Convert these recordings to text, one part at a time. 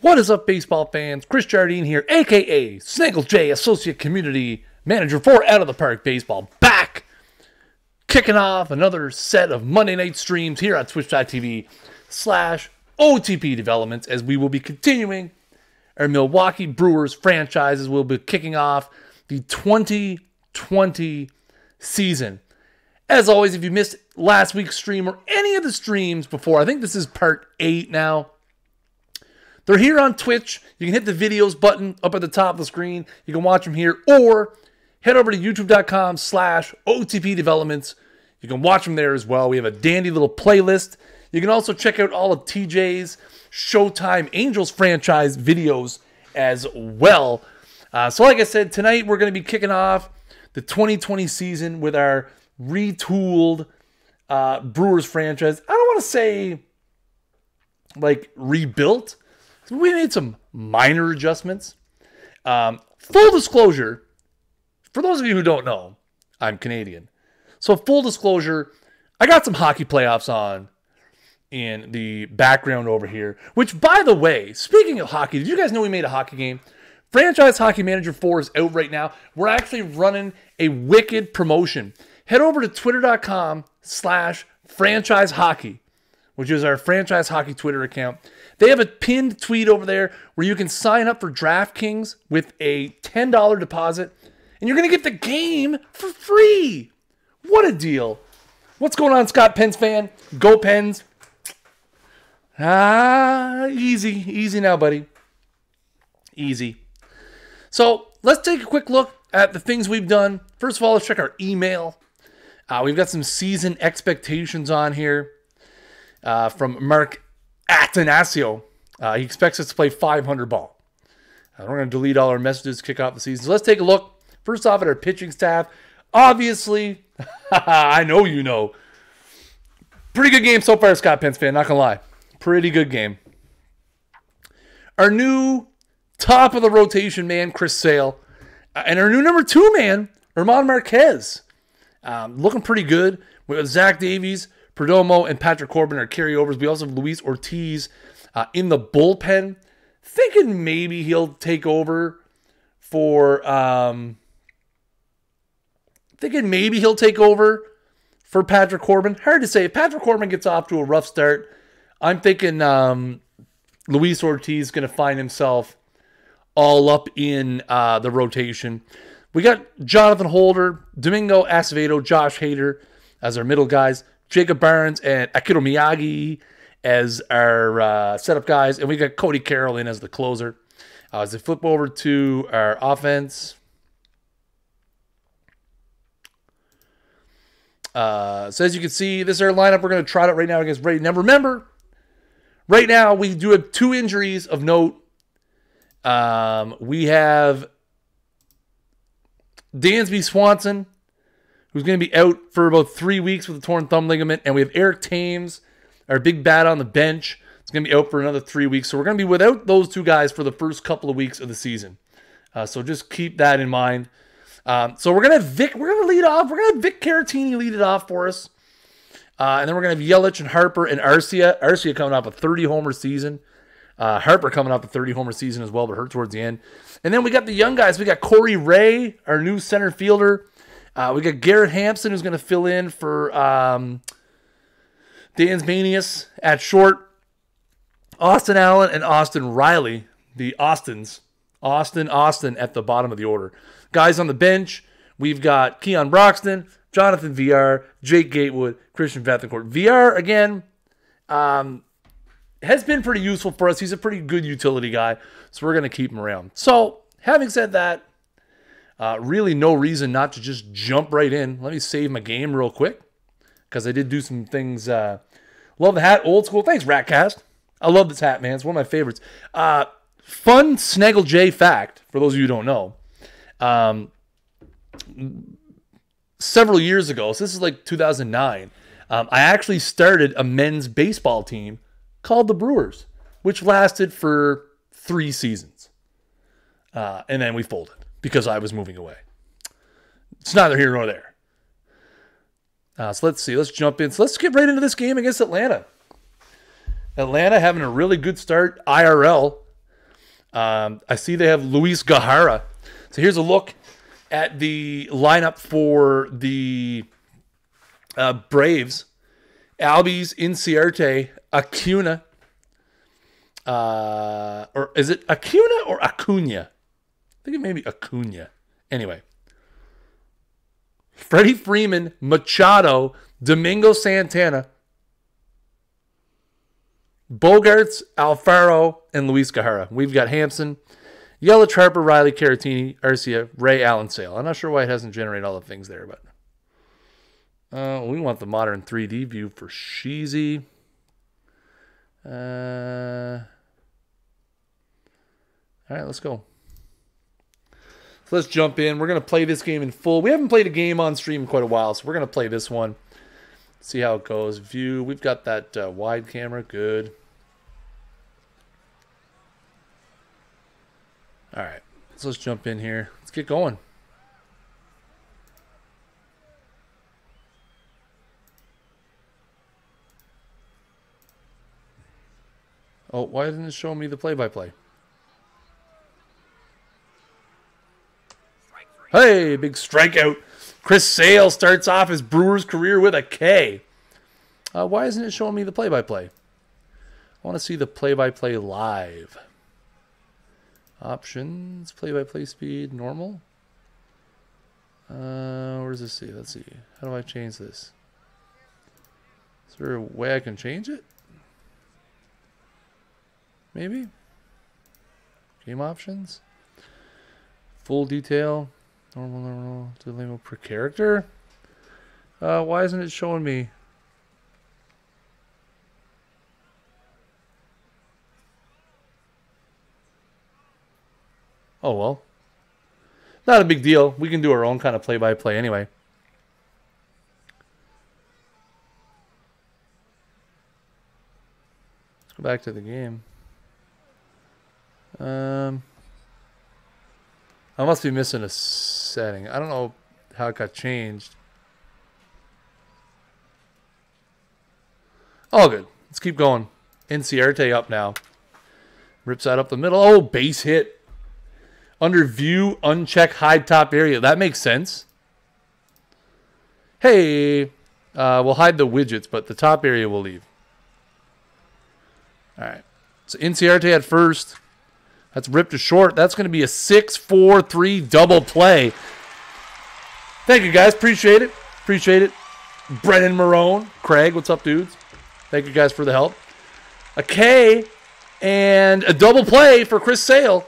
What is up, baseball fans? Kris Jardine here, a.k.a. Snaggle J, Associate Community Manager for Out of the Park Baseball, back! Kicking off another set of Monday night streams here on twitch.tv/OOTP Developments, as we will be continuing our Milwaukee Brewers franchises. We'll be kicking off the 2020 season. As always, if you missed last week's stream or any of the streams before, I think this is part 8 now. They're here on Twitch. You can hit the videos button up at the top of the screen. You can watch them here, or head over to youtube.com/OOTP Developments. You can watch them there as well. We have a dandy little playlist. You can also check out all of TJ's Showtime Angels franchise videos as well. So like I said, tonight we're going to be kicking off the 2020 season with our retooled Brewers franchise. I don't want to say like rebuilt. We made some minor adjustments. Full disclosure, for those of you who don't know, I'm Canadian. So full disclosure, I got some hockey playoffs on in the background over here. Which, by the way, speaking of hockey, did you guys know we made a hockey game? Franchise Hockey Manager 4 is out right now. We're actually running a wicked promotion. Head over to twitter.com/franchisehockey, which is our franchise hockey Twitter account. They have a pinned tweet over there where you can sign up for DraftKings with a $10 deposit, and you're going to get the game for free. What a deal. What's going on, Scott Pens fan? Go Pens. Easy. Easy now, buddy. Easy. So let's take a quick look at the things we've done. First of all, let's check our email. We've got some season expectations on here from Mark Atanasio. He expects us to play 500 ball. We're going to delete all our messages to kick off the season. So let's take a look. First off at our pitching staff. Obviously, I know you know. Pretty good game so far, Scott Pence fan. Not going to lie. Pretty good game. Our new top of the rotation man, Chris Sale. And our new number 2 man, Herman Marquez. Looking pretty good. We got Zach Davies, Perdomo, and Patrick Corbin are carryovers. We also have Luis Ortiz in the bullpen. Thinking maybe he'll take over for Patrick Corbin. Hard to say. If Patrick Corbin gets off to a rough start, I'm thinking Luis Ortiz is going to find himself all up in the rotation. We got Jonathan Holder, Domingo Acevedo, Josh Hader as our middle guys, Jacob Barnes and Akito Miyagi as our setup guys, and we got Cody Carroll in as the closer. As they flip over to our offense, so as you can see, this is our lineup. We're going to try it out right now against Brady. Now remember, right now we do have 2 injuries of note. We have Dansby Swanson, who's going to be out for about 3 weeks with a torn thumb ligament. And we have Eric Thames, our big bat on the bench. It's going to be out for another 3 weeks. So we're going to be without those 2 guys for the first couple of weeks of the season. So just keep that in mind. So we're going to lead off. We're going to have Vic Caratini lead it off for us. And then we're going to have Yelich and Harper and Arcia. Arcia coming off a 30-homer season. Harper coming off a 30-homer season as well, but hurt towards the end. And then we got the young guys. We got Corey Ray, our new center fielder. We got Garrett Hampson, who's going to fill in for Dan's Manius at short. Austin Allen and Austin Riley, the Austins. Austin at the bottom of the order. Guys on the bench, we've got Keon Broxton, Jonathan VR, Jake Gatewood, Christian Bethencourt. VR, again, has been pretty useful for us. He's a pretty good utility guy, so we're going to keep him around. So, having said that, really no reason not to just jump right in. Let me save my game real quick, because I did do some things. Love the hat, old school. Thanks, Ratcast. I love this hat, man. It's one of my favorites. Fun Snaggle J fact, for those of you who don't know. Several years ago, so this is like 2009, I actually started a men's baseball team called the Brewers, which lasted for 3 seasons. And then we folded because I was moving away. It's neither here nor there. So let's see. Let's jump in. So let's get right into this game against Atlanta. Atlanta having a really good start IRL. I see they have Luis Guijarro. So here's a look at the lineup for the Braves. Albies, Inciarte, Acuna. Or is it Acuna or Acuna? I think it may be Acuna. Anyway. Freddie Freeman, Machado, Domingo Santana, Bogarts, Alfaro, and Luis Guijarro. We've got Hampson, Yelich, Harper, Riley, Caratini, Arcia, Ray, Allen, Sale. I'm not sure why it hasn't generated all the things there, but we want the modern 3D view for Sheezy. All right, let's go. So let's jump in. We're going to play this game in full. We haven't played a game on stream in quite a while, so we're going to play this one. See how it goes. View. We've got that wide camera. Good. All right. So let's jump in here. Let's get going. Oh, why isn't it showing me the play-by-play? Hey, big strikeout. Chris Sale starts off his Brewers career with a K. Why isn't it showing me the play-by-play? I want to see the play-by-play live. Options, play-by-play speed, normal. Where does this see? Let's see. How do I change this? Is there a way I can change it? Maybe? Game options? Full detail. Normal, delay per character. Why isn't it showing me? Oh, well. Not a big deal. We can do our own kind of play-by-play anyway. Let's go back to the game. I must be missing a setting. I don't know how it got changed. All good. Let's keep going. Inciarte up now. Rips that up the middle. Oh, base hit. Under view, uncheck, hide top area. That makes sense. Hey, we'll hide the widgets, but the top area we'll leave. All right. So Inciarte at first. That's ripped to short. That's going to be a 6-4-3 double play. Thank you, guys. Appreciate it. Appreciate it. Brennan Marone. Craig, what's up, dudes? Thank you, guys, for the help. A K and a double play for Chris Sale.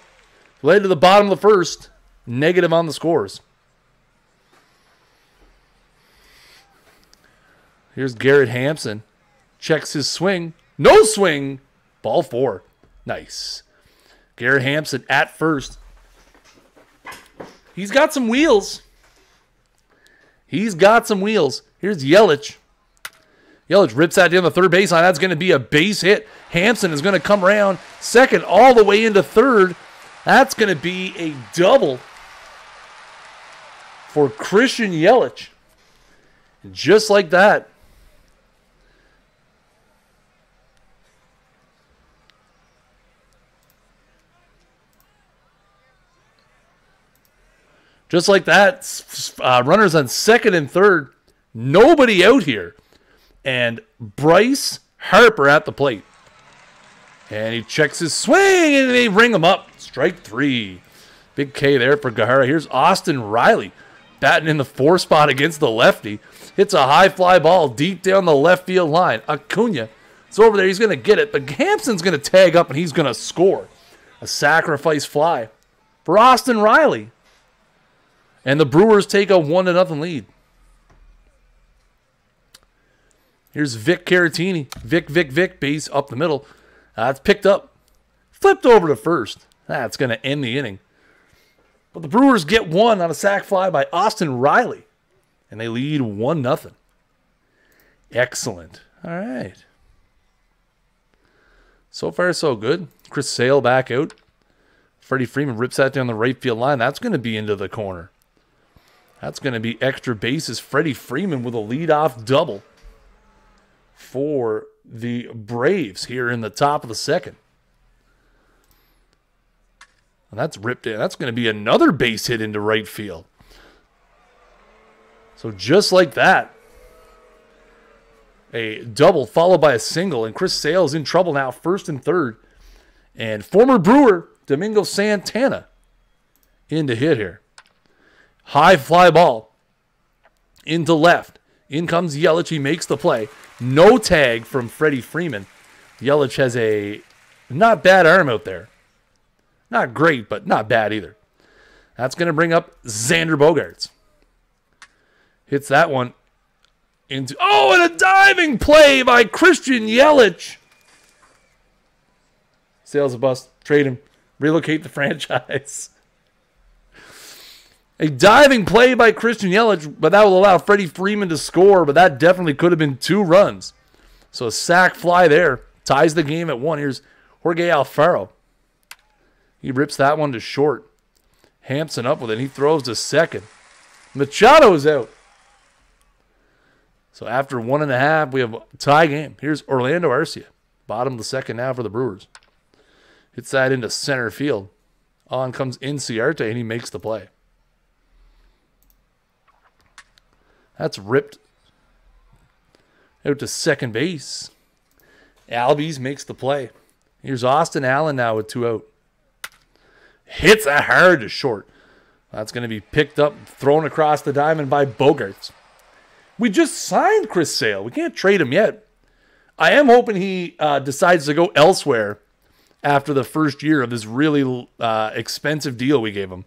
Led to the bottom of the first. Negative on the scores. Here's Garrett Hampson. Checks his swing. No swing. Ball 4. Nice. Garrett Hampson at first. He's got some wheels. He's got some wheels. Here's Yelich. Yelich rips that down the third baseline. That's going to be a base hit. Hampson is going to come around second all the way into third. That's going to be a double for Christian Yelich. Just like that. Just like that, runners on second and third. Nobody out here. And Bryce Harper at the plate. And he checks his swing, and they ring him up. Strike 3. Big K there for Guijarro. Here's Austin Riley batting in the 4 spot against the lefty. Hits a high fly ball deep down the left field line. Acuna is over there. He's going to get it. But Hampson's going to tag up, and he's going to score. A sacrifice fly for Austin Riley. And the Brewers take a 1-0 lead. Here's Vic Caratini. Vic, base up the middle. It's picked up. Flipped over to first. That's going to end the inning. But the Brewers get one on a sac fly by Austin Riley. And they lead 1-0. Excellent. All right. So far, so good. Chris Sale back out. Freddie Freeman rips that down the right field line. That's going to be into the corner. That's going to be extra bases. Freddie Freeman with a leadoff double for the Braves here in the top of the second. And that's ripped in. That's going to be another base hit into right field. So just like that, a double followed by a single. And Chris Sale's in trouble now, first and third. And former Brewer, Domingo Santana, in to hit here. High fly ball into left. In comes Yelich. He makes the play. No tag from Freddie Freeman. Yelich has a not bad arm out there. Not great, but not bad either. That's going to bring up Xander Bogaerts. Hits that one into... Oh, and a diving play by Christian Yelich. Sales a bust. Trade him. Relocate the franchise. A diving play by Christian Yelich, but that will allow Freddie Freeman to score, but that definitely could have been 2 runs. So a sac fly there. Ties the game at 1. Here's Jorge Alfaro. He rips that one to short. Hampson up with it. He throws to second. Machado is out. So after 1.5, we have a tie game. Here's Orlando Arcia. Bottom of the second now for the Brewers. Hits that into center field. On comes Inciarte, and he makes the play. That's ripped out to second base. Albies makes the play. Here's Austin Allen now with 2 out. Hits that hard to short. That's going to be picked up, thrown across the diamond by Bogaerts. We just signed Chris Sale. We can't trade him yet. I am hoping he decides to go elsewhere after the first year of this really expensive deal we gave him.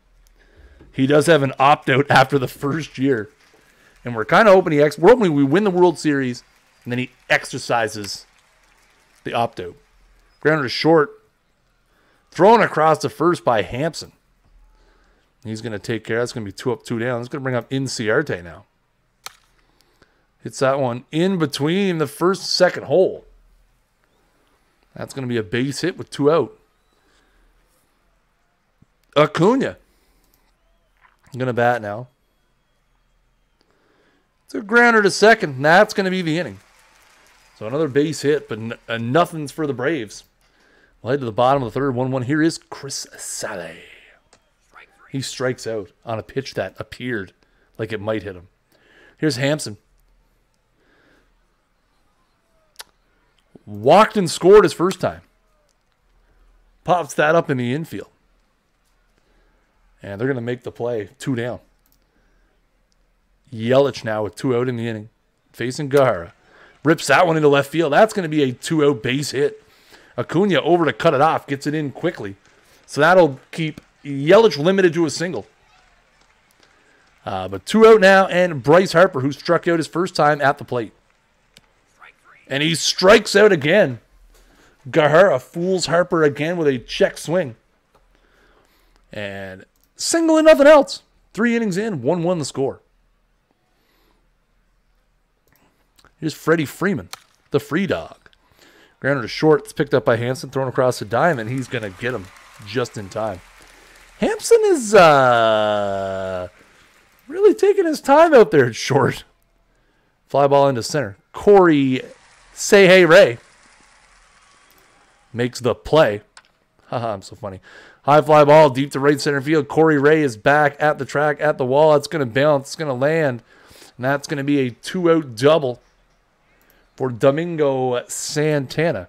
He does have an opt-out after the first year. And we're kind of hoping we're hoping we win the World Series, and then he exercises the opt-out. Grounder to short. Thrown across to first by Hampson. He's going to take care. That's going to be 2 up, 2 down. That's going to bring up Inciarte now. Hits that one in between the first, second hole. That's going to be a base hit with 2 out. Acuna. I'm going to bat now. It's a grounder to second. That's going to be the inning. So another base hit, but nothing's for the Braves. We'll head to the bottom of the third. 1-1. Here is Chris Sale. He strikes out on a pitch that appeared like it might hit him. Here's Hampson. Walked and scored his first time. Pops that up in the infield. And they're going to make the play. 2 down. Yelich now with 2 out in the inning. Facing Guerrero. Rips that one into left field. That's going to be a 2 out base hit. Acuna over to cut it off. Gets it in quickly. So that'll keep Yelich limited to a single. But 2 out now. And Bryce Harper, who struck out his first time at the plate. And he strikes out again. Guerrero fools Harper again with a check swing. And single and nothing else. 3 innings in. 1-1 the score. Here's Freddie Freeman, the free dog. Grounder to short. It's picked up by Hampson. Thrown across the diamond. He's going to get him just in time. Hampson is really taking his time out there at short. Fly ball into center. Corey Say Hey Ray makes the play. Haha, I'm so funny. High fly ball deep to right center field. Corey Ray is back at the track, at the wall. It's going to bounce. It's going to land. And that's going to be a 2 out double for Domingo Santana.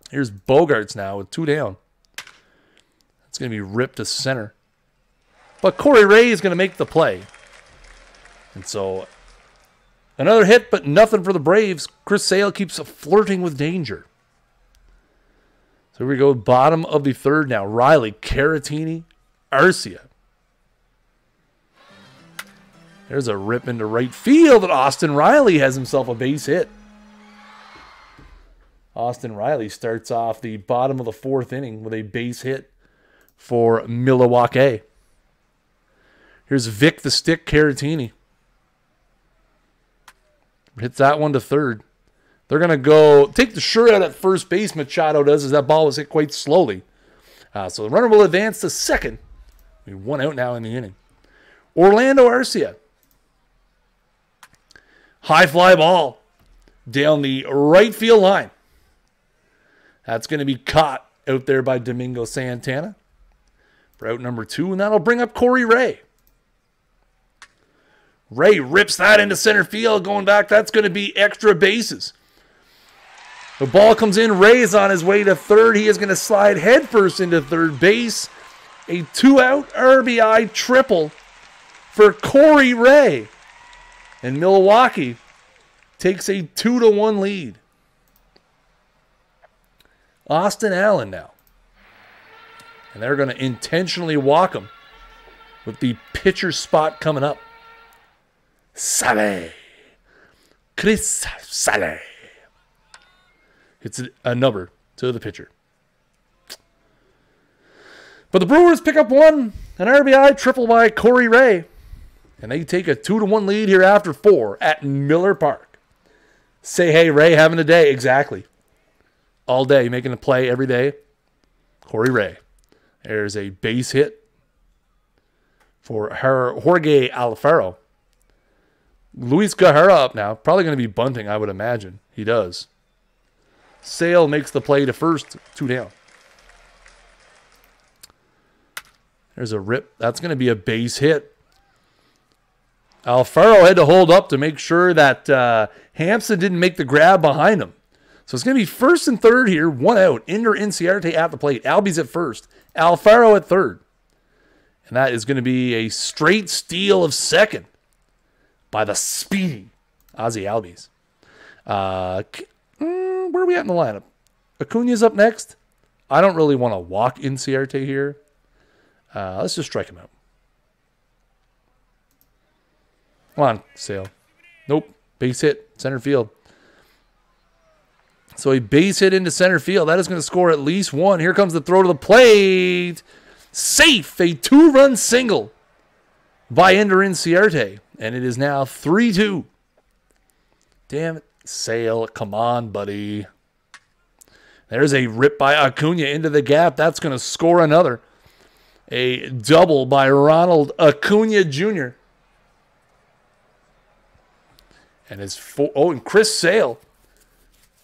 Here's Bogaerts now with 2 down. It's going to be ripped to center. But Corey Ray is going to make the play. And so another hit, but nothing for the Braves. Chris Sale keeps flirting with danger. So here we go, bottom of the third now. Riley, Caratini, Arcia. There's a rip into right field, and Austin Riley has himself a base hit. Austin Riley starts off the bottom of the 4th inning with a base hit for Milwaukee. Here's Vic the Stick Caratini. Hits that one to third. They're going to go take the shirt out at first base, Machado does, as that ball was hit quite slowly. So the runner will advance to second. 1 out now in the inning. Orlando Arcia. High fly ball down the right field line. That's going to be caught out there by Domingo Santana for out number 2, and that'll bring up Corey Ray. Ray rips that into center field, going back. That's going to be extra bases. The ball comes in. Ray is on his way to third. He is going to slide headfirst into third base. A 2-out RBI triple for Corey Ray. And Milwaukee takes a 2-1 lead. Austin Allen now. And they're going to intentionally walk him with the pitcher spot coming up. Saleh. Kris Saleh. It's a number to the pitcher. But the Brewers pick up one. An RBI triple by Corey Ray. And they take a 2-1 lead here after 4 at Miller Park. Say hey, Ray, having a day. Exactly. All day, making a play every day. Corey Ray. There's a base hit for Jorge Alfaro. Luis Guerrero up now. Probably going to be bunting, I would imagine. He does. Sale makes the play to first. 2 down. There's a rip. That's going to be a base hit. Alfaro had to hold up to make sure that Hampson didn't make the grab behind him. So it's going to be first and third here. 1 out. Ender Inciarte at the plate. Albies at first. Alfaro at third. And that is going to be a straight steal of second by the speedy Ozzy Albies. Where are we at in the lineup? Acuna's up next. I don't really want to walk Inciarte here. Let's just strike him out. Come on, Sale. Nope. Base hit. Center field. So a base hit into center field. That is going to score at least 1. Here comes the throw to the plate. Safe. A 2-run single by Ender Inciarte. And it is now 3-2. Damn it. Sale. Come on, buddy. There's a rip by Acuna into the gap. That's going to score another. A double by Ronald Acuna Jr. And and Chris Sale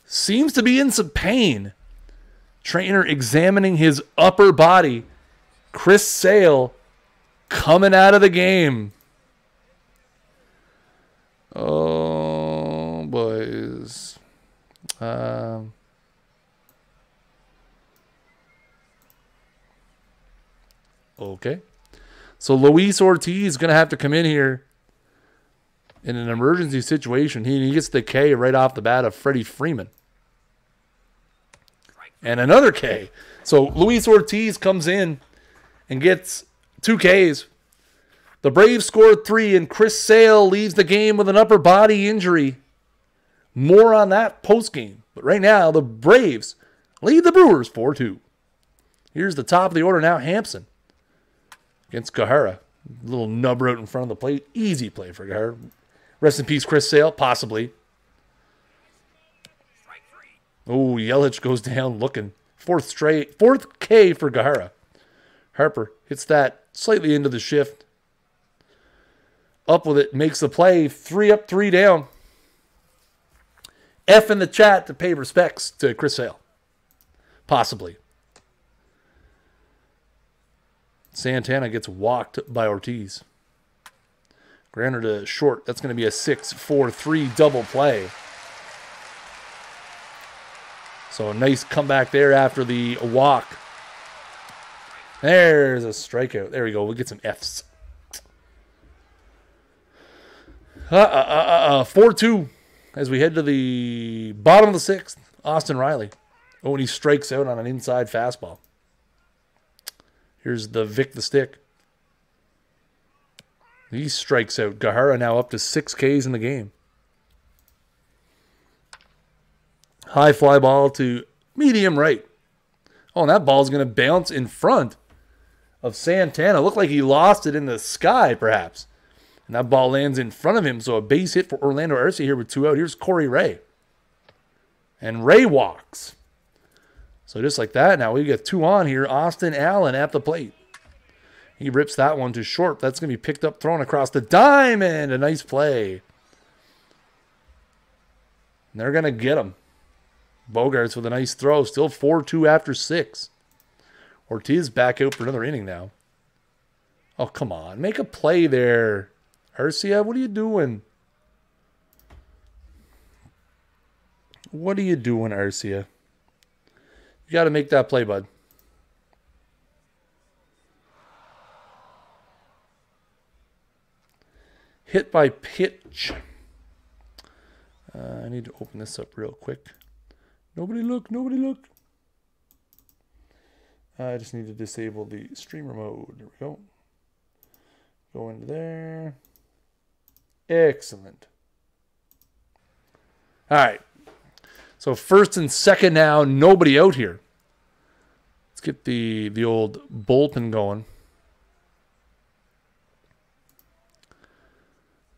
seems to be in some pain. Trainer examining his upper body. Chris Sale coming out of the game. Oh, boys. Okay. So Luis Ortiz is going to have to come in here in an emergency situation. He gets the K right off the bat of Freddie Freeman. And another K. So Luis Ortiz comes in and gets 2 Ks. The Braves scored 3, and Chris Sale leaves the game with an upper body injury. More on that post-game. But right now, the Braves lead the Brewers 4-2. Here's the top of the order now, Hampson against Guerrero. Little nub out in front of the plate. Easy play for Guerrero. Rest in peace, Chris Sale, possibly. Oh, Yelich goes down looking. 4th K for Guerrero. Harper hits that slightly into the shift. Up with it, makes the play. 3 up, 3 down. F in the chat to pay respects to Chris Sale. Possibly. Santana gets walked by Ortiz. Granted to short. That's going to be a 6-4-3 double play. So a nice comeback there after the walk. There's a strikeout. There we go. We'll get some Fs. 4-2 as we head to the bottom of the 6th. Austin Riley. Oh, and he strikes out on an inside fastball. Here's the Vic the Stick. He strikes out. Guerrero now up to 6 Ks in the game. High fly ball to medium right. Oh, and that ball's going to bounce in front of Santana. Looked like he lost it in the sky, perhaps. And that ball lands in front of him. So a base hit for Orlando Arce here with 2 out. Here's Corey Ray. And Ray walks. So just like that, now we get 2 on here. Austin Allen at the plate. He rips that one to short. That's going to be picked up, thrown across the diamond. A nice play. And they're going to get him. Bogarts with a nice throw. Still 4-2 after 6. Ortiz back out for another inning now. Oh, come on. Make a play there. Arcia, what are you doing? What are you doing, Arcia? You got to make that play, bud. Hit by pitch. I need to open this up real quick. Nobody look, nobody look. I just need to disable the streamer mode. There we go. Go into there. Excellent. All right. So first and second now, nobody out here. Let's get the old bullpen going.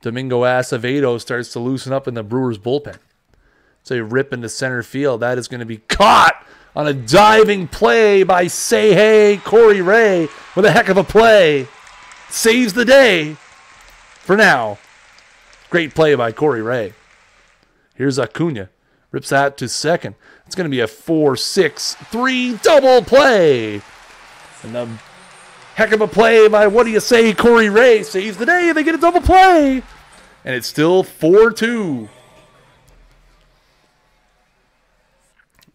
Domingo Acevedo starts to loosen up in the Brewers bullpen. So you rip into center field. That is going to be caught on a diving play by Say Hey Corey Ray with a heck of a play. Saves the day for now. Great play by Corey Ray. Here's Acuna. Rips that to second. It's going to be a 4-6-3 double play. And the heck of a play by, what do you say, Corey Ray saves the day. They get a double play. And it's still 4-2.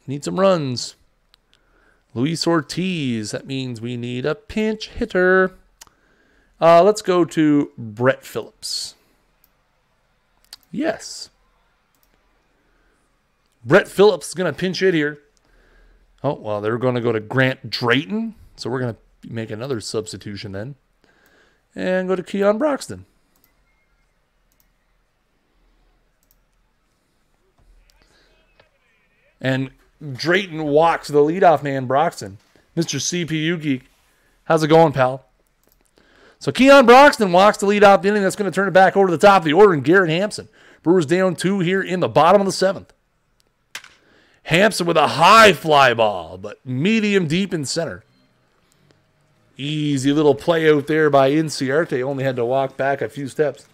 Need some runs. Luis Ortiz. That means we need a pinch hitter. Let's go to Brett Phillips. Yes. Brett Phillips is going to pinch hit here. Oh, well, they're going to go to Grant Drayton. So we're going to make another substitution then. And go to Keon Broxton. And Drayton walks the leadoff man, Broxton. Mr. CPU Geek. How's it going, pal? So Keon Broxton walks the leadoff inning. That's going to turn it back over to the top of the order. And Garrett Hampson. Brewers down 2 here in the bottom of the 7th. Hampson with a high fly ball, but medium deep in center. Easy little play out there by Inciarte. Only had to walk back a few steps.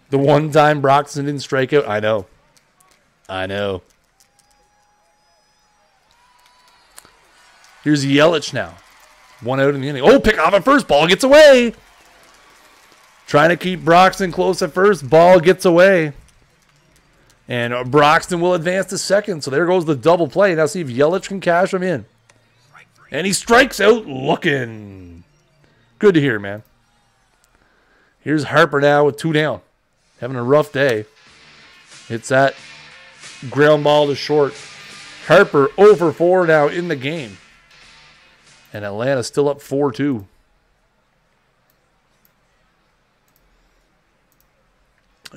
The one time Broxton didn't strike out. I know. Here's Yelich now. 1 out in the inning. Oh, pick off at first. Ball gets away. Trying to keep Broxton close at first. Ball gets away. And Broxton will advance to second. So there goes the double play. Now see if Yelich can cash him in. And he strikes out looking. Good to hear, man. Here's Harper now with 2 down. Having a rough day. Hits that ground ball to short. Harper 0 for 4 now in the game. And Atlanta still up 4-2.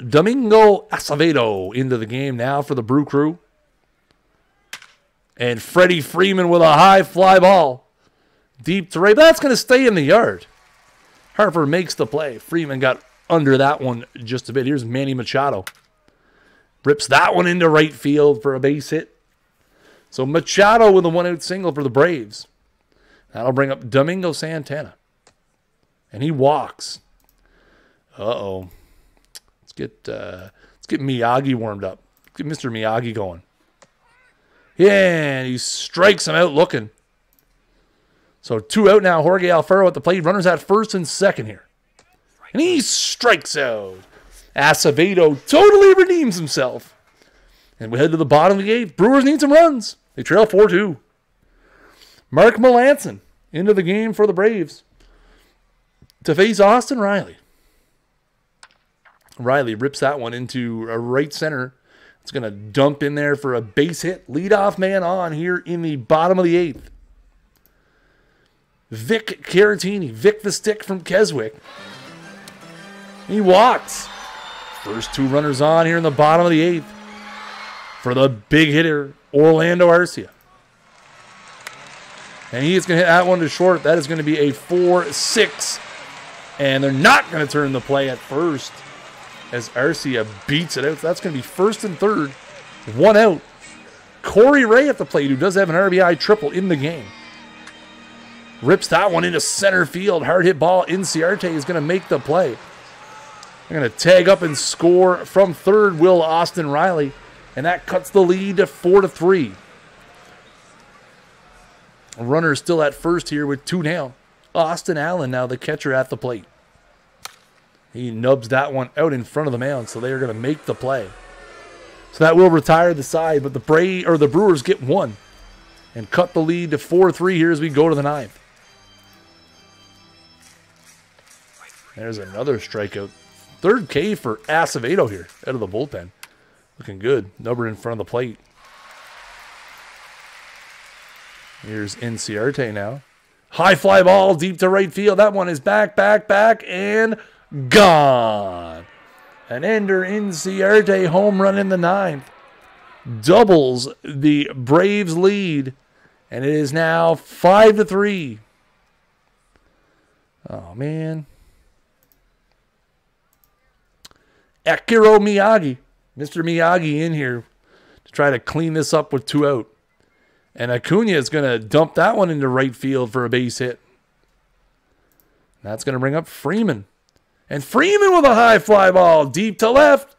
Domingo Acevedo into the game now for the Brew Crew. And Freddie Freeman with a high fly ball. Deep to right. That's going to stay in the yard. Harper makes the play. Freeman got under that one just a bit. Here's Manny Machado. Rips that one into right field for a base hit. So Machado with a 1-out single for the Braves. That'll bring up Domingo Santana. And he walks. Uh-oh. Let's get Miyagi warmed up. Get Mr. Miyagi going. Yeah, and he strikes him out looking. So 2 out now. Jorge Alfaro at the plate. Runners at first and second here. And he strikes out. Acevedo totally redeems himself. And we head to the bottom of the 8th. Brewers need some runs. They trail 4-2. Mark Melancon into the game for the Braves to face Austin Riley. Riley rips that one into a right center. It's going to dump in there for a base hit. Leadoff man on here in the bottom of the 8th. Vic Caratini. Vic the Stick from Keswick. He walks. First 2 runners on here in the bottom of the 8th for the big hitter, Orlando Arcia. And he is going to hit that one to short. That is going to be a 4-6. And they're not going to turn the play at first as Arcia beats it out. So that's going to be first and third. 1 out. Corey Ray at the plate, who does have an RBI triple in the game. Rips that one into center field. Hard hit ball. Inciarte is going to make the play. They're going to tag up and score from third, will Austin Riley. And that cuts the lead to 4-3. Runner still at first here with 2 down. Austin Allen now the catcher at the plate. He nubs that one out in front of the mound, so they are going to make the play. So that will retire the side, but the Brewers get 1 and cut the lead to 4-3 here as we go to the 9th. There's another strikeout. 3rd K for Acevedo here out of the bullpen. Looking good. Number in front of the plate. Here's Inciarte now. High fly ball deep to right field. That one is back, and gone. An Ender Inciarte home run in the 9th. Doubles the Braves lead. And it is now 5-3. Oh, man. Akira Miyagi. Mr. Miyagi in here to try to clean this up with 2 out. And Acuna is going to dump that one into right field for a base hit. That's going to bring up Freeman. And Freeman with a high fly ball deep to left.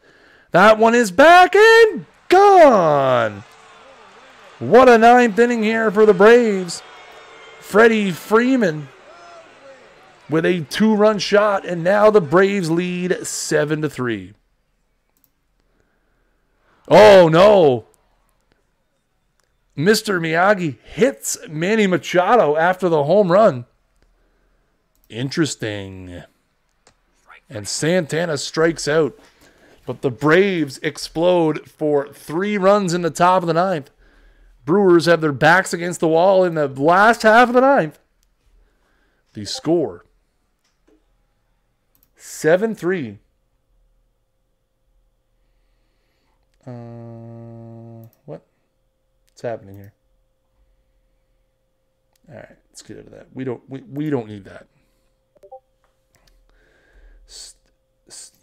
That one is back and gone. What a 9th inning here for the Braves. Freddie Freeman with a 2-run shot. And now the Braves lead 7-3. Oh, no. Mr. Miyagi hits Manny Machado after the home run. Interesting. And Santana strikes out. But the Braves explode for 3 runs in the top of the 9th. Brewers have their backs against the wall in the last half of the 9th. The score 7-3. What? What's happening here? All right, let's get out of that. We don't need that.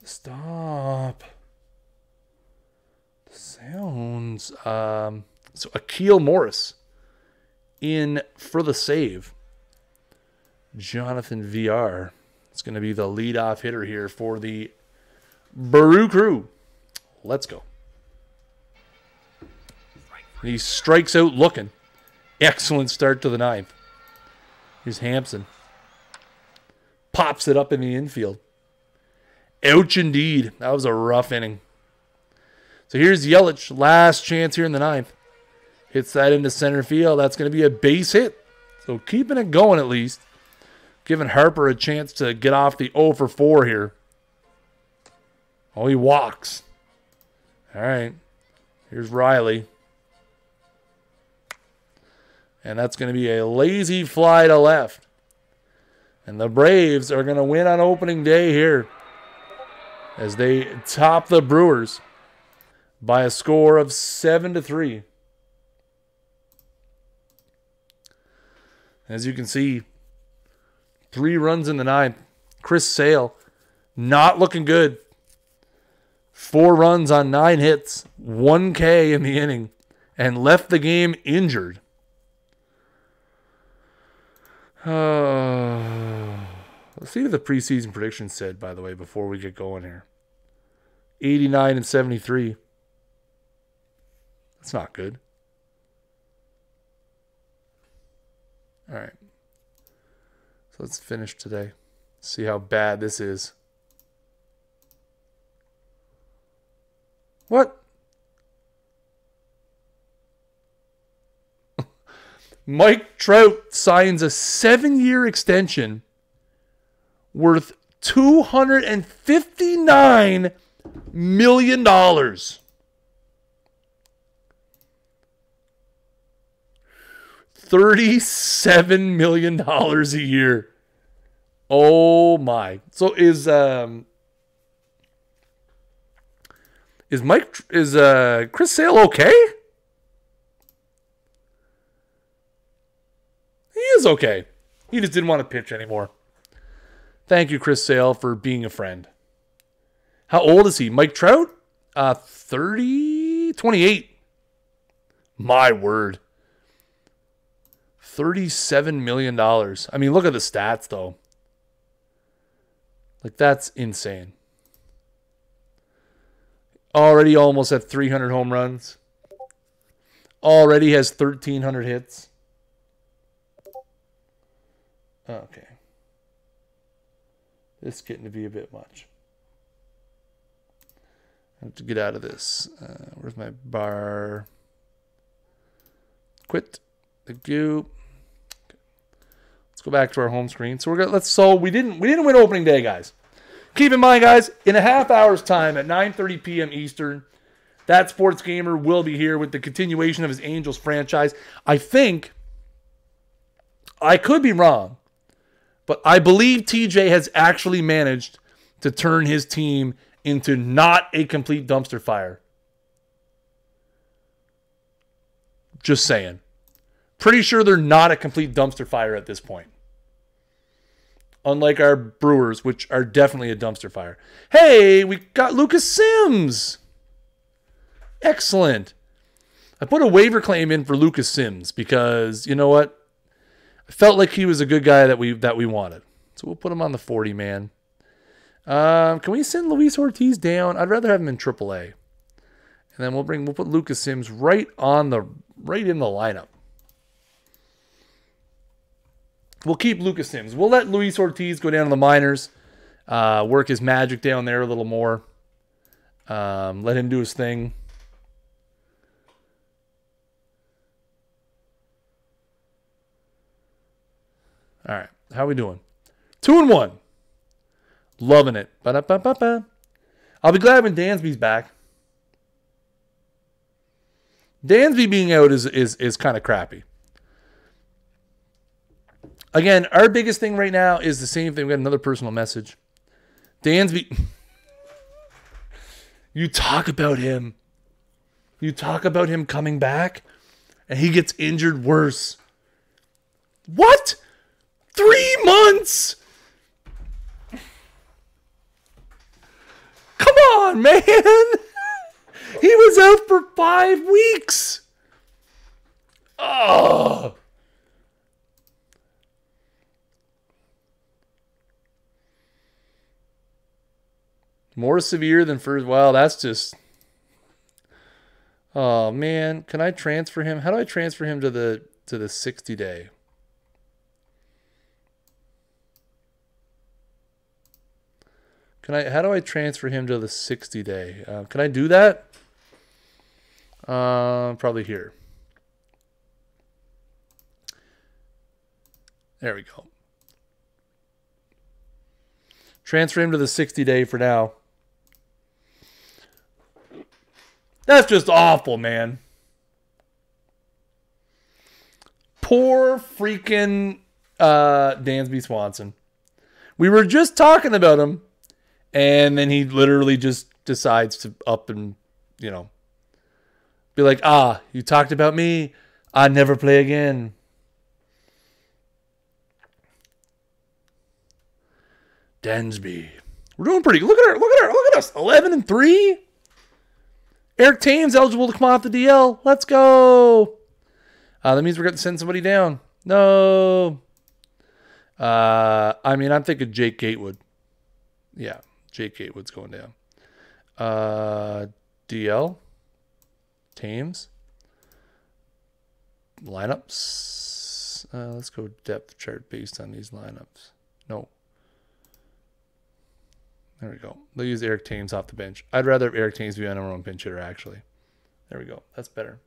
Stop. The sounds. So Akil Morris in for the save. Jonathan VR. It's going to be the leadoff hitter here for the Brew Crew. Let's go. And he strikes out looking. Excellent start to the 9th. Here's Hampson. Pops it up in the infield. Ouch indeed. That was a rough inning. So here's Yelich. Last chance here in the 9th. Hits that into center field. That's going to be a base hit. So keeping it going at least. Giving Harper a chance to get off the 0 for 4 here. Oh, he walks. All right. Here's Riley. And that's going to be a lazy fly to left. And the Braves are going to win on opening day here as they top the Brewers by a score of 7-3. As you can see, 3 runs in the 9th. Chris Sale not looking good. 4 runs on 9 hits, 1 K in the inning, and left the game injured. Let's see what the preseason prediction said, by the way, before we get going here. 89 and 73. That's not good. All right. So let's finish today. See how bad this is. What? Mike Trout signs a 7-year extension worth $259 million. $37 million a year. Oh my. So is Chris Sale okay? He is okay. He just didn't want to pitch anymore. Thank you, Chris Sale, for being a friend. How old is he? Mike Trout? 28. My word. $37 million. I mean, look at the stats, though. Like, that's insane. Already almost at 300 home runs. Already has 1,300 hits. Okay. This is getting to be a bit much. I have to get out of this. Where's my bar? Quit. Thank you. Okay. Let's go back to our home screen. So we didn't win opening day, guys. Keep in mind, guys, in a half hour's time at 9:30 p.m. Eastern, that sports gamer will be here with the continuation of his Angels franchise. I think, I could be wrong, but I believe TJ has actually managed to turn his team into not a complete dumpster fire. Just saying. Pretty sure they're not a complete dumpster fire at this point. Unlike our Brewers, which are definitely a dumpster fire. Hey, we got Lucas Sims. Excellent. I put a waiver claim in for Lucas Sims because, you know what? I felt like he was a good guy that we wanted. So we'll put him on the 40-man. Can we send Luis Ortiz down? I'd rather have him in AAA. And then we'll put Lucas Sims right in the lineup. We'll keep Lucas Sims. We'll let Luis Ortiz go down to the minors, work his magic down there a little more. Let him do his thing. All right, how are we doing? 2-1. Loving it. Ba-da-ba-ba-ba. I'll be glad when Dansby's back. Dansby being out is kind of crappy. Again, our biggest thing right now is the same thing. We got another personal message. Dansby, you talk about him. You talk about him coming back, and he gets injured worse. What? 3 months? Come on, man. He was out for 5 weeks. Oh. More severe than first. Well, that's just. Oh man, can I transfer him? How do I transfer him to the 60-day? How do I transfer him to the 60-day? Can I do that? Probably here. There we go. Transfer him to the 60-day for now. That's just awful, man. Poor freaking Dansby Swanson. We were just talking about him, and then he literally just decides to up and, be like, you talked about me. I'd never play again. Dansby. We're doing pretty good. Look at us. 11-3. Eric Thames eligible to come off the DL. Let's go. That means we're going to send somebody down. No. I'm thinking Jake Gatewood. Yeah, Jake Gatewood's going down. DL. Thames. Lineups. Let's go depth chart based on these lineups. No. There we go. They'll use Eric Thames off the bench. I'd rather have Eric Thames be on our own pinch hitter, actually. There we go. That's better.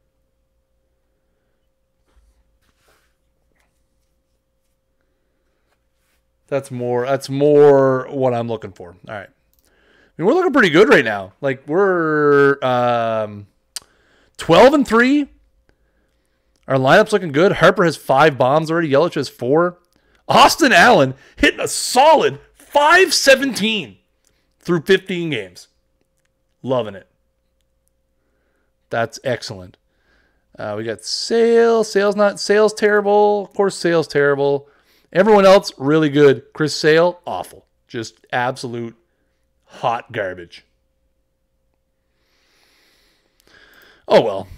That's more what I'm looking for. All right. We're looking pretty good right now. Like, we're 12-3. Our lineup's looking good. Harper has 5 bombs already. Yelich has 4. Austin Allen hitting a solid .517 through 15 games. Loving it. That's excellent. We got Sale. Sale's terrible. Of course, Sale's terrible. Everyone else, really good. Chris Sale, awful. Just absolute hot garbage. Oh, well.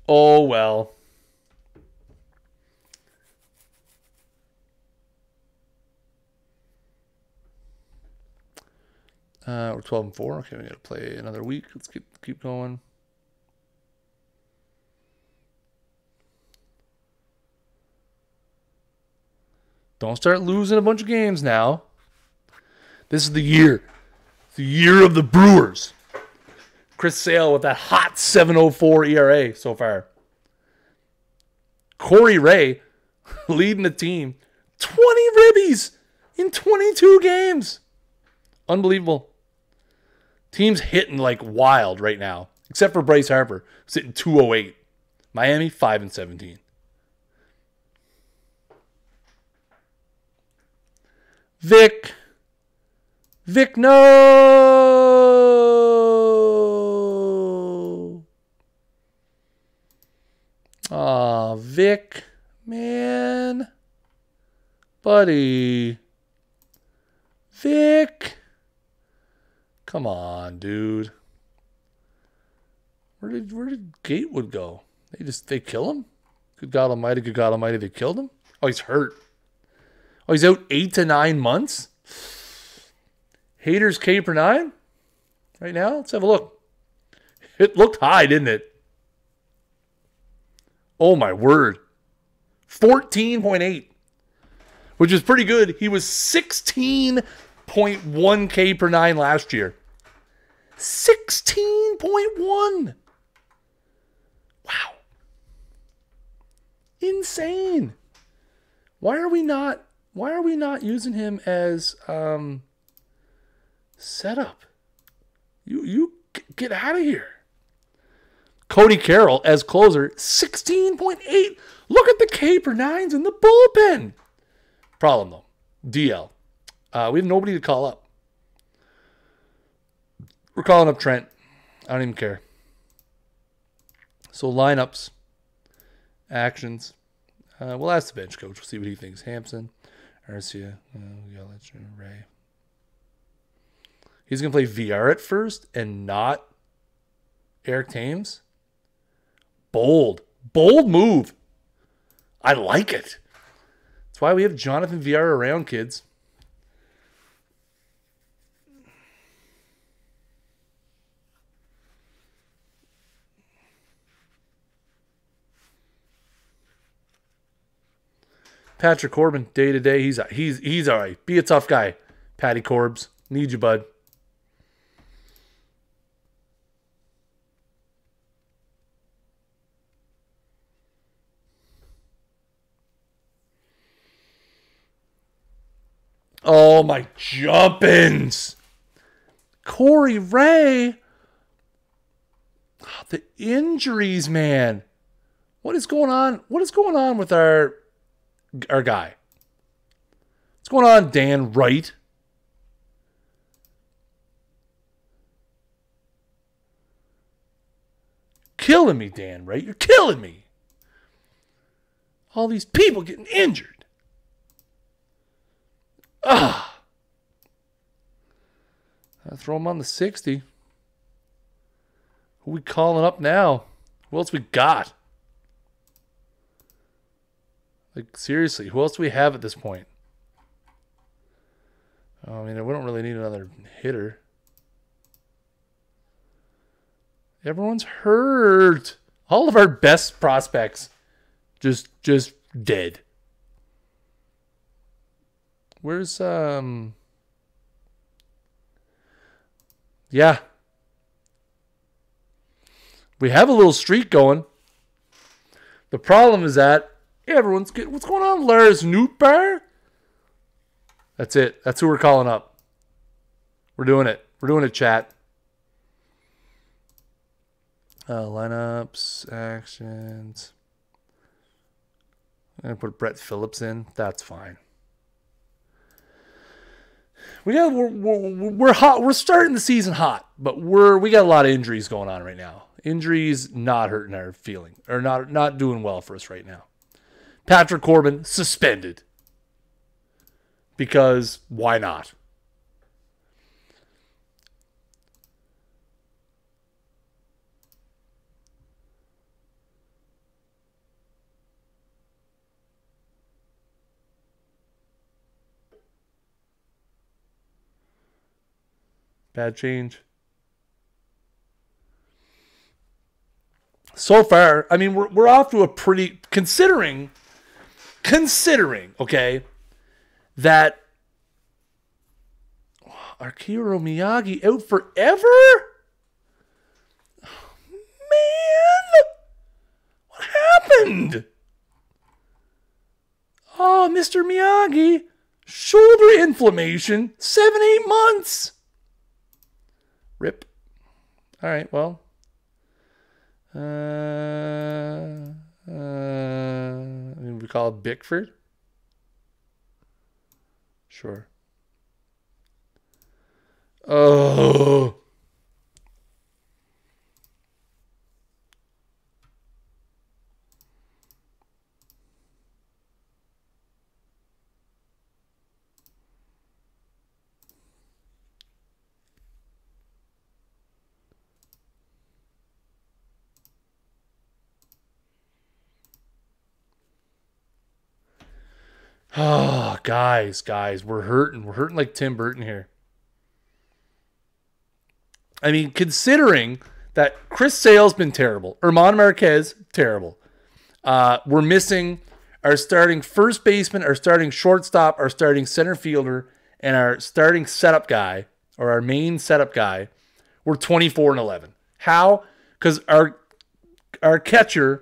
Oh, well. We're 12-4. Okay, we got to play another week. Let's keep going. Don't start losing a bunch of games now. This is the year. The year of the Brewers. Chris Sale with that hot 7.04 ERA so far. Corey Ray leading the team. 20 ribbies in 22 games. Unbelievable. Team's hitting like wild right now. Except for Bryce Harper, who's hitting 208. Miami, 5-17. Vic, no! Aw, Vic, man. Buddy. Vic. Come on, dude. Where did Gatewood go? They kill him? Good God Almighty, they killed him? Oh, he's hurt. Oh, he's out 8 to 9 months? Haters K per 9? Right now? Let's have a look. It looked high, didn't it? Oh, my word. 14.8. Which is pretty good. He was 16.1 K per 9 last year. 16.1. Wow. Insane. Why are we not using him as setup? You get out of here. Cody Carroll as closer, 16.8. Look at the K per 9s in the bullpen. Problem though, DL. We have nobody to call up. We're calling up Trent. I don't even care. So lineups, actions. We'll ask the bench coach. We'll see what he thinks. Hampson, Arcia, Yelich, Ray. He's going to play VR at first and not Eric Thames. Bold move. I like it. That's why we have Jonathan VR around, kids. Patrick Corbin, day to day, he's all right. Be a tough guy, Patty Corbs. Need you, bud. Oh, my jumpins. Corey Ray. Oh, the injuries, man. What is going on? What is going on with our guy? What's going on, Dan Wright? Killing me, Dan Wright. You're killing me. All these people getting injured. I throw him on the 60. Who we calling up now? Who else we got? Like, seriously, who else do we have at this point? I mean, we don't really need another hitter. Everyone's hurt. All of our best prospects just dead. Where's yeah. We have a little streak going. The problem is that everyone's getting... What's going on, Lars Nootbaar? That's it. That's who we're calling up. We're doing it. We're doing it, chat. Lineups, actions. I'm going to put Brett Phillips in. That's fine. We're hot. We're starting the season hot, but we got a lot of injuries going on right now. Injuries not hurting our feeling, or not doing well for us right now. Patrick Corbin suspended because why not? Bad change. So far, I mean, we're off to a pretty considering, okay, that Akira Miyagi out forever? Man, what happened? Oh, Mr. Miyagi, shoulder inflammation, 7-8 months. Rip. All right, well. We call it Bickford? Sure. Oh. Oh, guys, we're hurting. We're hurting like Tim Burton here. I mean, considering that Kris Sale's been terrible, Herman Marquez, terrible. We're missing our starting first baseman, our starting shortstop, our starting center fielder, and our starting setup guy, or our main setup guy. We're 24-11. How? Because our catcher's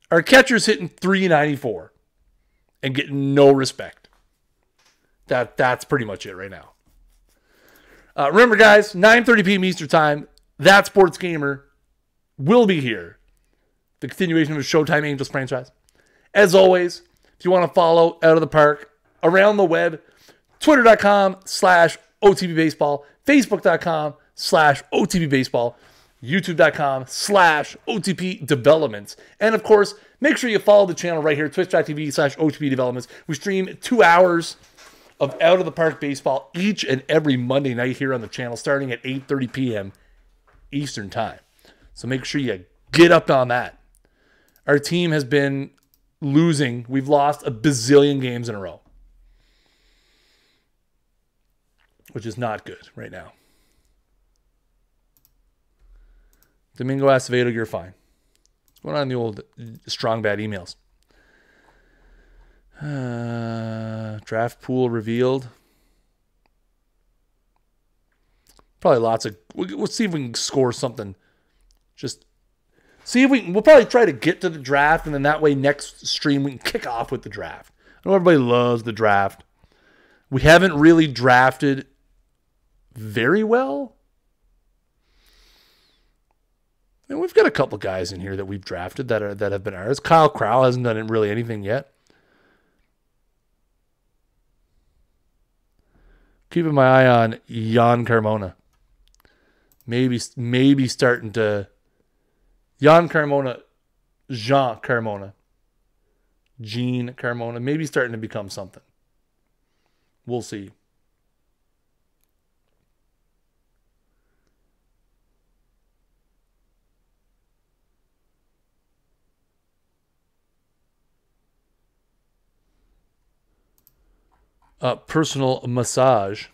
hitting .394 and getting no respect. That's pretty much it right now. Remember, guys, 9:30 p.m. Eastern Time, That Sports Gamer will be here. The continuation of the Showtime Angels franchise. As always, if you want to follow Out of the Park around the web, twitter.com/OTP Baseball, facebook.com/OTP Baseball, youtube.com/OTP Developments. And of course, make sure you follow the channel right here, twitch.tv/OTP Developments. We stream 2 hours of Out of the Park baseball each and every Monday night here on the channel, starting at 8:30 p.m. Eastern Time. So make sure you get up on that. Our team has been losing. We've lost a bazillion games in a row, which is not good right now. Domingo Acevedo, you're fine. What's going on in the old strong bad emails? Draft pool revealed. Probably lots of. We'll see if we can score something. Just see if we can. We'll probably try to get to the draft, and then that way next stream we can kick off with the draft. I know everybody loves the draft. We haven't really drafted very well. And we've got a couple guys in here that we've drafted that have been ours. Kyle Crow hasn't done really anything yet. Keeping my eye on Jan Carmona. Maybe starting to Jean Carmona, maybe starting to become something. We'll see. Personal massage.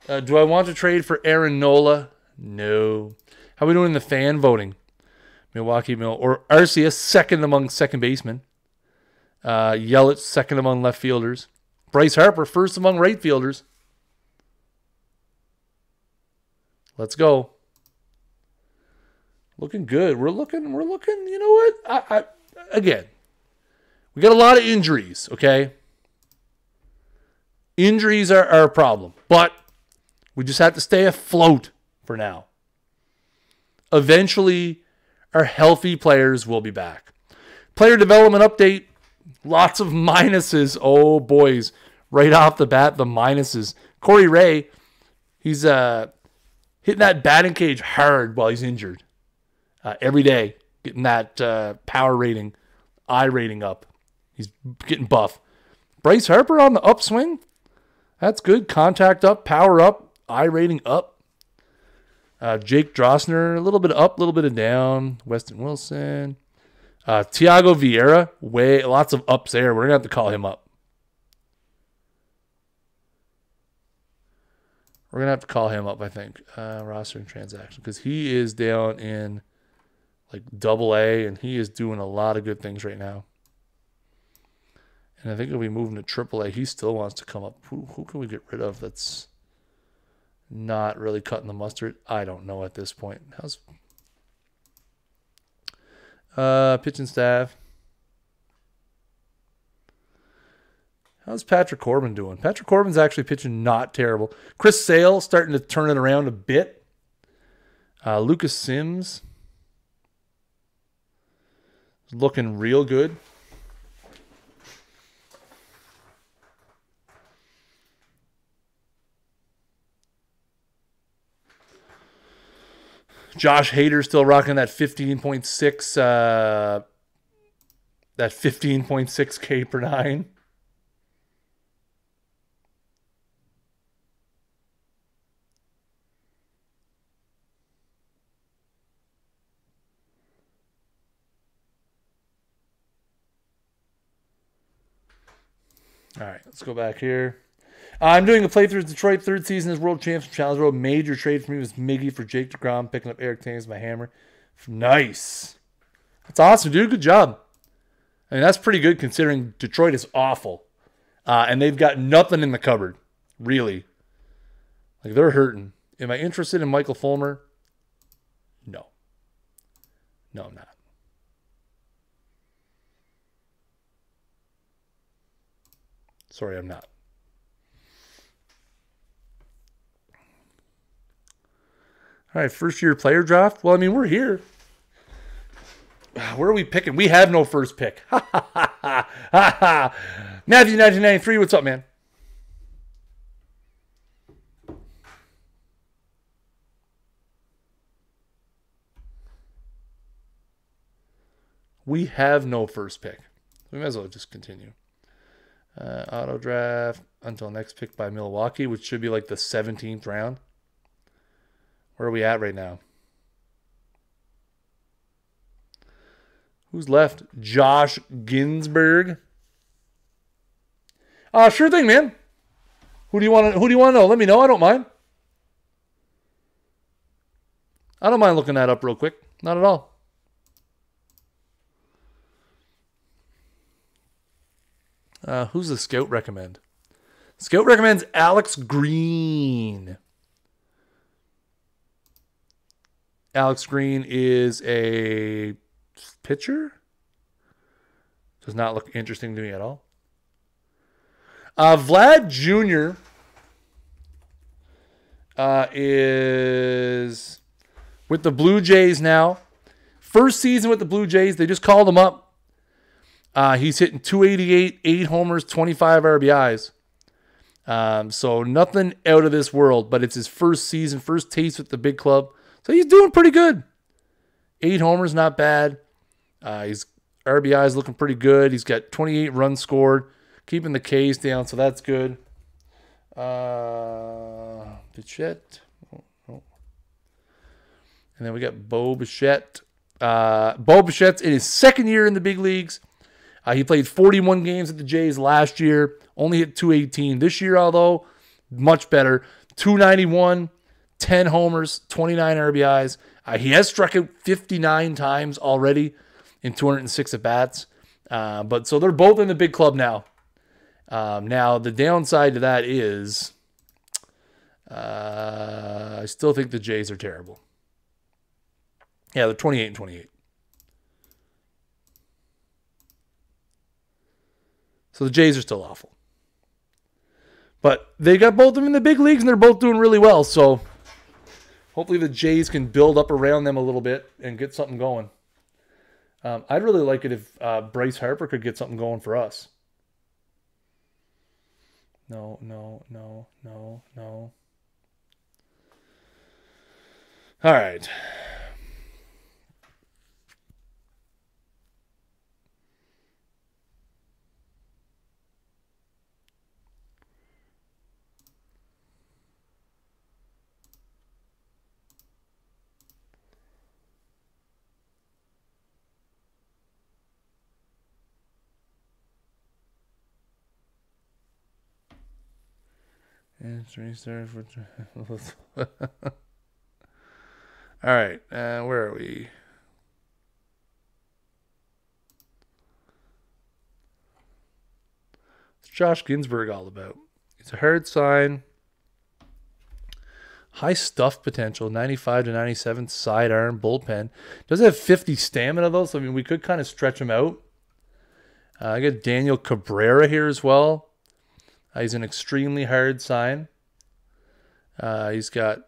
Do I want to trade for Aaron Nola? No. How are we doing in the fan voting? Milwaukee Mill or Arcia, second among second basemen. Yelich, second among left fielders. Bryce Harper, first among right fielders. Let's go. Looking good. We're looking. You know what? Again, we got a lot of injuries. Okay. Injuries are a problem, but we just have to stay afloat for now. Eventually, our healthy players will be back. Player development update. Lots of minuses. Oh, boys. Right off the bat, the minuses. Corey Ray, he's hitting that batting cage hard while he's injured. Every day, getting that power rating, I rating up. He's getting buff. Bryce Harper on the upswing. That's good. Contact up, power up, I rating up. Jake Drossner, a little bit up, a little bit of down. Weston Wilson. Thiago Vieira, lots of ups there. We're going to have to call him up. We're going to have to call him up, I think. Roster and transaction. Because he is down in like AA, and he is doing a lot of good things right now. And I think if we move him to AAA, he still wants to come up. Who can we get rid of that's not really cutting the mustard? I don't know at this point. How's pitching staff? How's Patrick Corbin doing? Patrick Corbin's actually pitching not terrible. Chris Sale starting to turn it around a bit. Lucas Sims looking real good. Josh Hader still rocking that 15.6 that 15.6 K per nine. All right, let's go back here. I'm doing a playthrough of Detroit, third season as World Champs from Challenge Road. Major trade for me was Miggy for Jake DeGrom, picking up Eric Thames, my hammer. Nice. That's awesome, dude. Good job. I mean, that's pretty good considering Detroit is awful. And they've got nothing in the cupboard, really. Like, they're hurting. Am I interested in Michael Fulmer? No. No, I'm not. Sorry, I'm not. All right, first year player draft. Well, I mean, we're here. Where are we picking? We have no first pick. Ha ha ha ha ha. Matthew 1993, what's up, man? We have no first pick. We might as well just continue. Auto draft until next pick by Milwaukee, which should be like the 17th round. Where are we at right now? Who's left? Josh Ginsberg. Sure thing, man. Who do you want to know? Let me know. I don't mind. I don't mind looking that up real quick. Not at all. Who's the scout recommend? Scout recommends Alex Green. Alex Green is a pitcher. Does not look interesting to me at all. Vlad Jr. Is with the Blue Jays now. First season with the Blue Jays. They just called him up. He's hitting 288, 8 homers, 25 RBIs. So nothing out of this world, but it's his first season, first taste with the big club. So he's doing pretty good. 8 homers, not bad. His RBIs looking pretty good. He's got 28 runs scored, keeping the Ks down, so that's good. Bichette. Oh. And then we got Bo Bichette. Bo Bichette's in his second year in the big leagues. He played 41 games at the Jays last year. Only hit 218 this year, although much better. 291, 10 homers, 29 RBIs. He has struck out 59 times already in 206 at-bats. But so they're both in the big club now. Now, the downside to that is I still think the Jays are terrible. Yeah, they're 28 and 28. So the Jays are still awful. But they got both of them in the big leagues, and they're both doing really well. So hopefully the Jays can build up around them a little bit and get something going. I'd really like it if Bryce Harper could get something going for us. No. All right. All right, where are we? Josh Ginsburg all about? It's a hard sign. High stuff potential, 95 to 97 sidearm, bullpen. Does have 50 stamina though, so I mean we could kind of stretch him out. I got Daniel Cabrera here as well. He's an extremely hard sign. He's got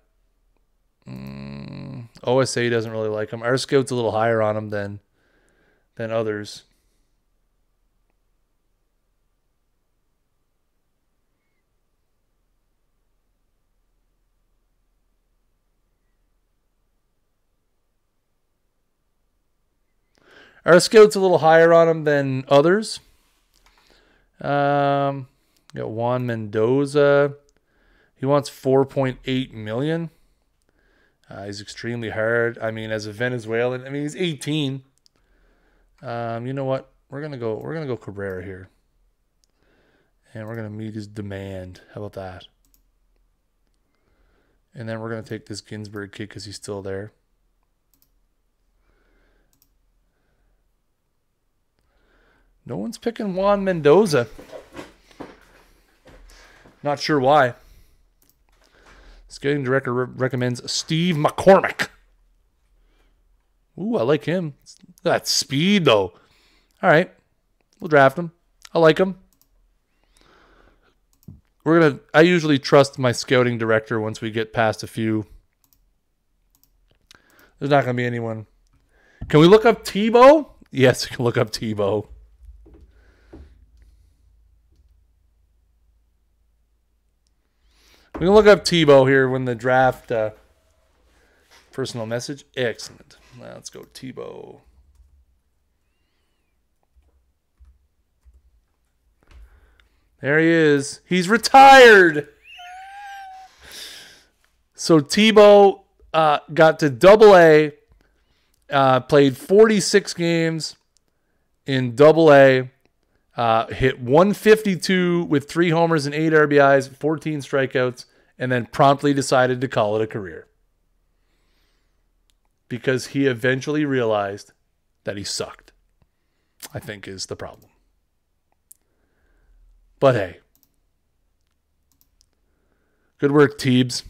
OSA doesn't really like him. Our scout's a little higher on him than others. Our scout's a little higher on him than others. Got Juan Mendoza. He wants $4.8 million. He's extremely hard. I mean, as a Venezuelan, I mean he's 18. You know what? We're gonna go Cabrera here, and we're gonna meet his demand. How about that? And then we're gonna take this Ginsburg kid because he's still there. No one's picking Juan Mendoza. Not sure why. Scouting director recommends Steve McCormick. Ooh, I like him. That speed, though. All right. We'll draft him. I like him. I usually trust my scouting director once we get past a few. There's not going to be anyone. Can we look up Tebow? Yes, we can look up Tebow. We can look up Tebow here when the draft personal message. Excellent. Now let's go Tebow. There he is. He's retired. So Tebow got to Double-A, played 46 games in Double-A. Hit 152 with 3 homers and 8 RBIs, 14 strikeouts, and then promptly decided to call it a career. Because he eventually realized that he sucked, I think is the problem. But hey. Good work, Teebs.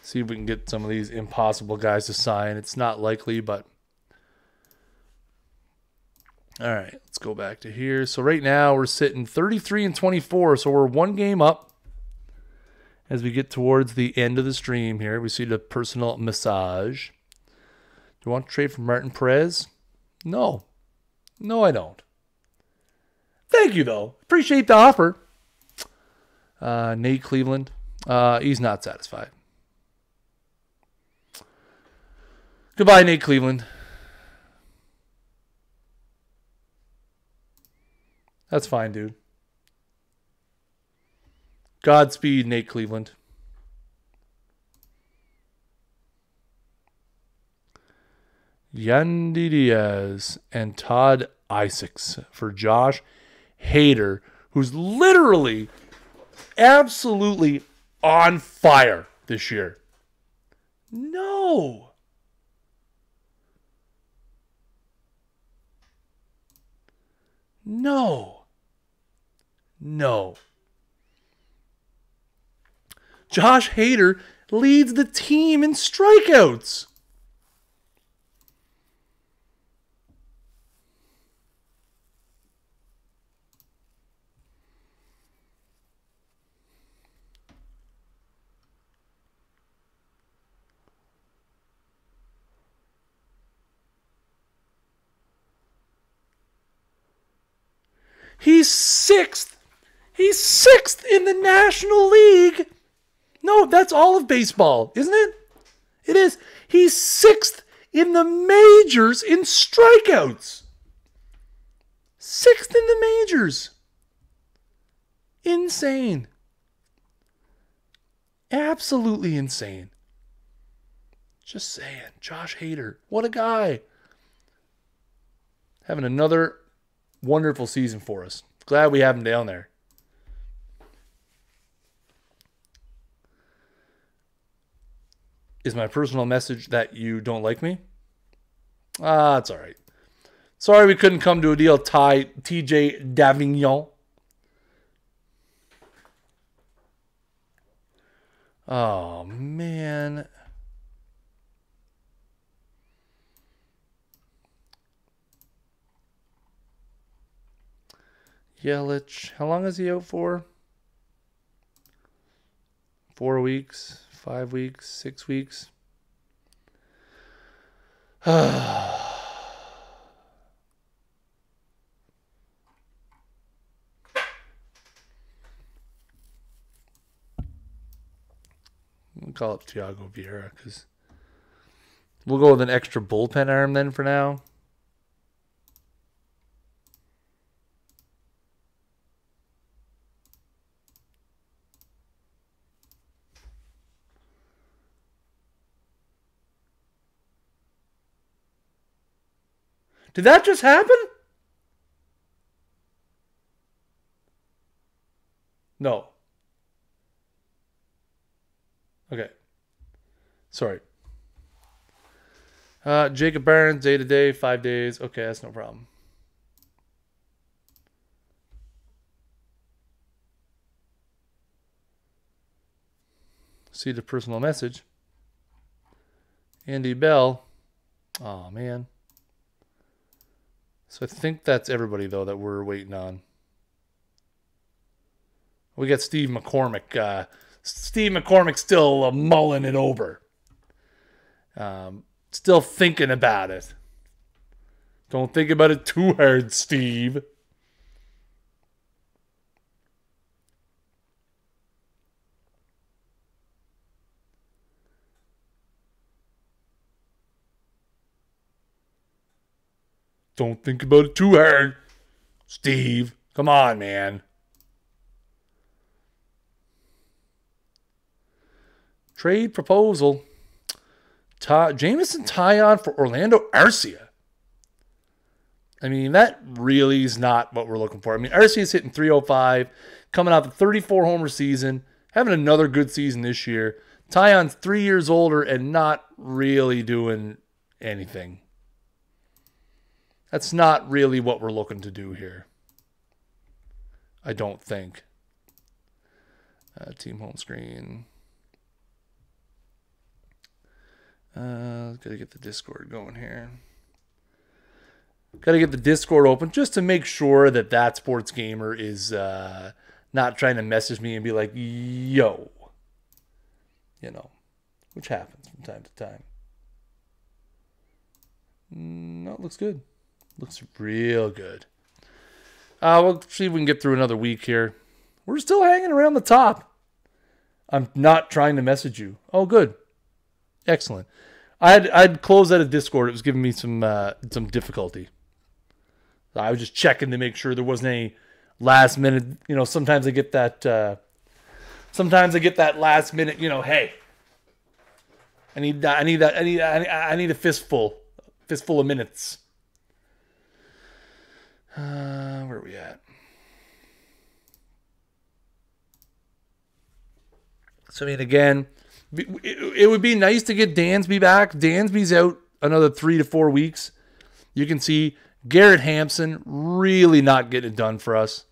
See if we can get some of these impossible guys to sign. It's not likely, but... All right, let's go back to here. So right now we're sitting 33-24, so we're 1 game up. As we get towards the end of the stream here, we see the personal massage. Do you want to trade for Martin Perez? No. No, I don't. Thank you, though. Appreciate the offer. Nate Cleveland. He's not satisfied. Goodbye, Nate Cleveland. That's fine, dude. Godspeed, Nate Cleveland. Yandy Diaz and Todd Isaacs for Josh Hader, who's literally absolutely on fire this year. No. No. No. Josh Hader leads the team in strikeouts. He's 6th. He's 6th in the National League. No, that's all of baseball, isn't it? It is. He's 6th in the majors in strikeouts. majors. Insane. Absolutely insane. Just saying. Josh Hader. What a guy. Having another wonderful season for us. Glad we have him down there. Is my personal message that you don't like me? It's all right. Sorry we couldn't come to a deal, TJ Davignon. Oh, man. Yelich. How long is he out for? 4 weeks, 5 weeks, 6 weeks. We'll call up Thiago Vieira because we'll go with an extra bullpen arm then for now. Did that just happen? No. Okay. Sorry. Jacob Barnes, day to day, 5 days. Okay, that's no problem. See the personal message. Andy Bell. Oh, man. So I think that's everybody, though, that we're waiting on. We got Steve McCormick. Steve McCormick's still mulling it over. Still thinking about it. Don't think about it too hard, Steve. Don't think about it too hard, Steve. Come on, man. Trade proposal. Jameson Taillon for Orlando Arcia. I mean, that really is not what we're looking for. I mean, Arcia's hitting .305, coming out the 34 homer season, having another good season this year. Taillon's 3 years older and not really doing anything. That's not really what we're looking to do here. I don't think. Team home screen. Gotta get the Discord going here. Gotta get the Discord open just to make sure that that sports gamer is not trying to message me and be like, yo. You know, which happens from time to time. No, it looks good. Looks real good. We'll see if we can get through another week here. We're still hanging around the top. I'm not trying to message you. Oh, good. Excellent. I'd closed out of Discord. It was giving me some difficulty. I was just checking to make sure there wasn't any last minute. You know, sometimes I get that. Sometimes I get that last minute. You know, hey, I need a fistful of minutes. Where are we at? So, I mean, again, it would be nice to get Dansby back. Dansby's out another 3 to 4 weeks. You can see Garrett Hampson really not getting it done for us.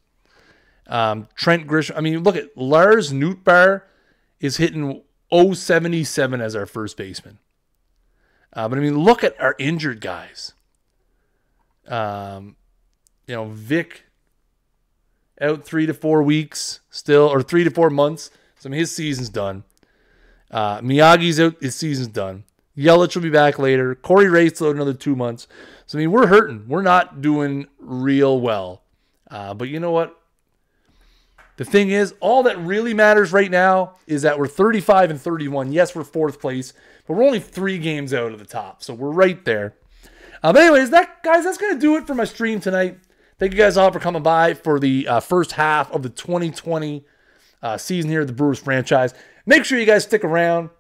Trent Grisham. I mean, look at Lars Nootbaar is hitting .077 as our first baseman. But, I mean, look at our injured guys. You know, Vic out 3 to 4 weeks still, or 3 to 4 months. So, I mean, his season's done. Miyagi's out, his season's done. Yelich will be back later. Corey Ray's out another 2 months. So, I mean, we're hurting. We're not doing real well. But you know what? The thing is, all that really matters right now is that we're 35 and 31. Yes, we're 4th place, but we're only 3 games out of the top. So, we're right there. But anyways, guys, that's going to do it for my stream tonight. Thank you guys all for coming by for the first half of the 2020 season here at the Brewers franchise. Make sure you guys stick around.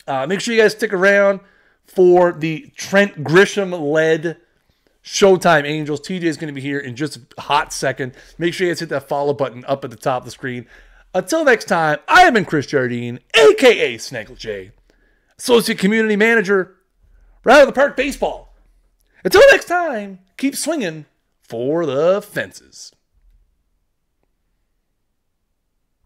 Make sure you guys stick around for the Trent Grisham-led Showtime Angels. TJ is going to be here in just a hot second. Make sure you guys hit that follow button up at the top of the screen. Until next time, I have been Kris Jardine, a.k.a. Snaggle J, Associate Community Manager, Round of the Park Baseball. Until next time, keep swinging for the fences.